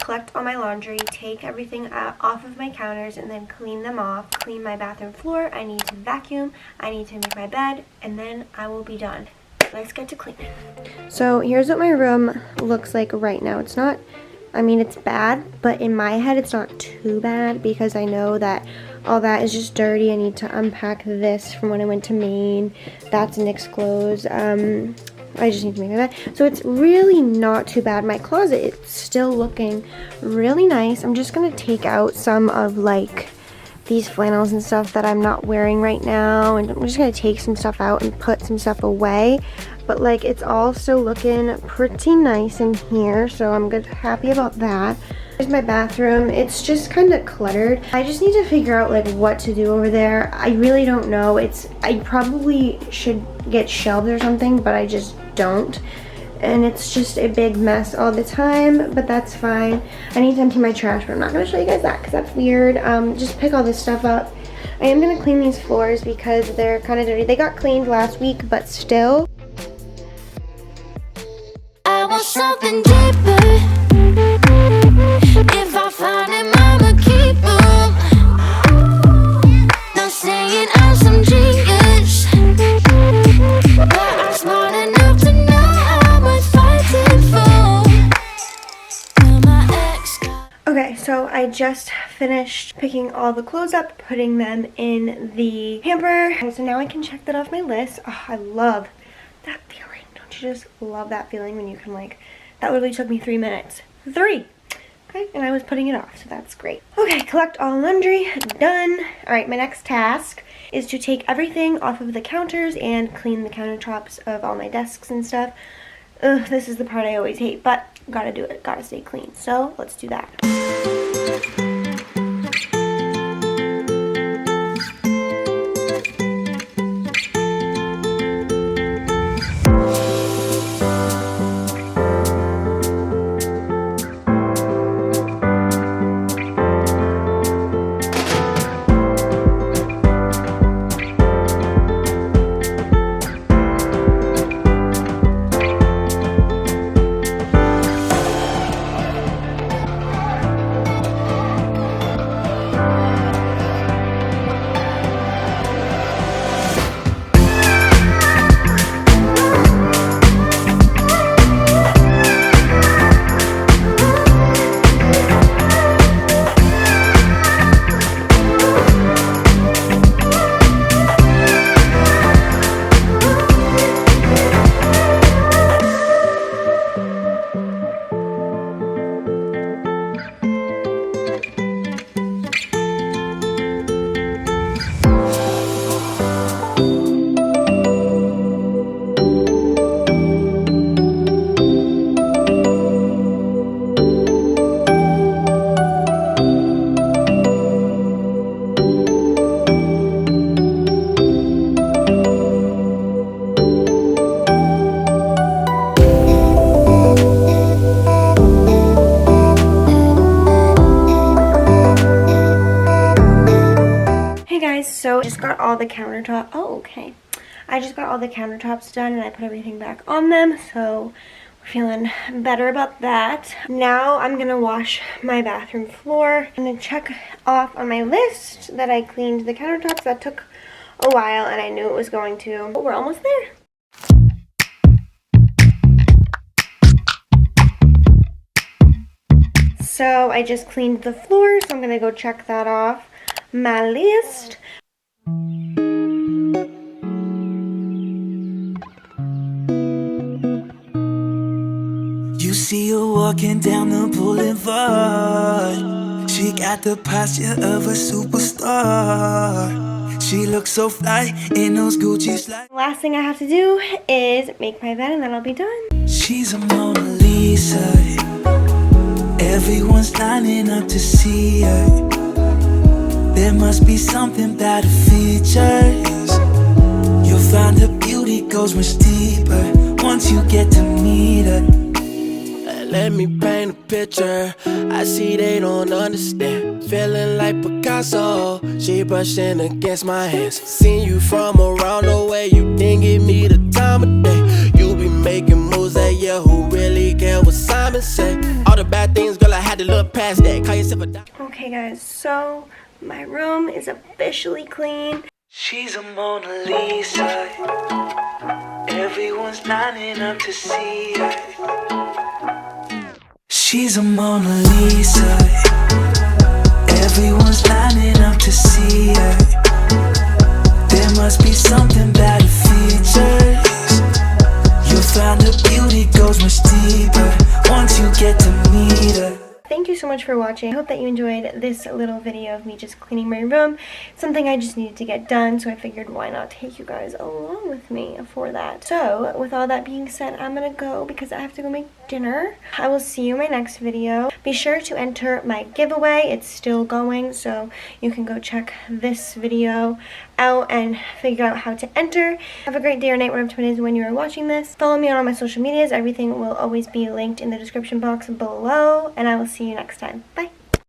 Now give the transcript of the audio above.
collect all my laundry, take everything off of my counters, and then clean them off, clean my bathroom floor. I need to vacuum, I need to make my bed, and then I will be done. Let's get to cleaning. So here's what my room looks like right now. It's not, I mean, it's bad, but in my head it's not too bad because I know that all that is just dirty. I need to unpack this from when I went to Maine. That's Nick's clothes. I just need to make my bed. So it's really not too bad. My closet, it's still looking really nice. I'm just going to take out some of like these flannels and stuff that I'm not wearing right now. And I'm just going to take some stuff out and put some stuff away. But like it's all still looking pretty nice in here. So I'm good, happy about that. Here's my bathroom. It's just kind of cluttered. I just need to figure out like what to do over there. I really don't know. I probably should get shelves or something, but I just don't. And it's just a big mess all the time, but that's fine. I need to empty my trash, but I'm not going to show you guys that because that's weird. Just pick all this stuff up. I am going to clean these floors because they're kind of dirty. They got cleaned last week, but still. I want something deeper. If I find it, I'ma keep them. Not saying I'm some genius, but I'm smart enough to know how much fighting for. My ex got... Okay, so I just finished picking all the clothes up, putting them in the hamper. So now I can check that off my list. Oh, I love that feeling. Don't you just love that feeling when you can like, that literally took me 3 minutes. 3! Okay, and I was putting it off, so that's great. Okay, collect all laundry, done. All right, my next task is to take everything off of the counters and clean the countertops of all my desks and stuff. Ugh, this is the part I always hate, but gotta do it, gotta stay clean. So let's do that. So I just got all the countertop. Oh, okay. I just got all the countertops done and I put everything back on them. So we're feeling better about that. Now I'm gonna wash my bathroom floor. I'm gonna check off on my list that I cleaned the countertops. That took a while and I knew it was going to. But we're almost there. So I just cleaned the floor, so I'm gonna go check that off my list. You see her walking down the boulevard. She got the posture of a superstar. She looks so fly in those Gucci slides. Last thing I have to do is make my bed and then I'll be done. She's a Mona Lisa. Everyone's lining up to see her. There must be something about her features. You'll find her beauty goes much deeper once you get to meet her. Let me paint a picture. I see they don't understand. Feeling like Picasso. She brushing against my hands. Seen you from around the way. You didn't give me the time of day. You be making moves that yeah, who really care what Simon say? All the bad things, girl, I had to look past that. Call yourself a doctor. Okay guys, so my room is officially clean. She's a Mona Lisa. Everyone's lining up to see her. She's a Mona Lisa. Everyone's lining up to see her. There must be something about her features. You'll find her beauty goes much deeper once you get to meet her. Thank you so much for watching. I hope that you enjoyed this little video of me just cleaning my room. Something I just needed to get done, so I figured why not take you guys along with me for that. So, with all that being said, I'm gonna go because I have to go make dinner. I will see you in my next video. Be sure to enter my giveaway. It's still going, so you can go check this video out and figure out how to enter. Have a great day or night, whatever time it is when you are watching this. Follow me on all my social medias. Everything will always be linked in the description box below, and I will see you next time. Bye.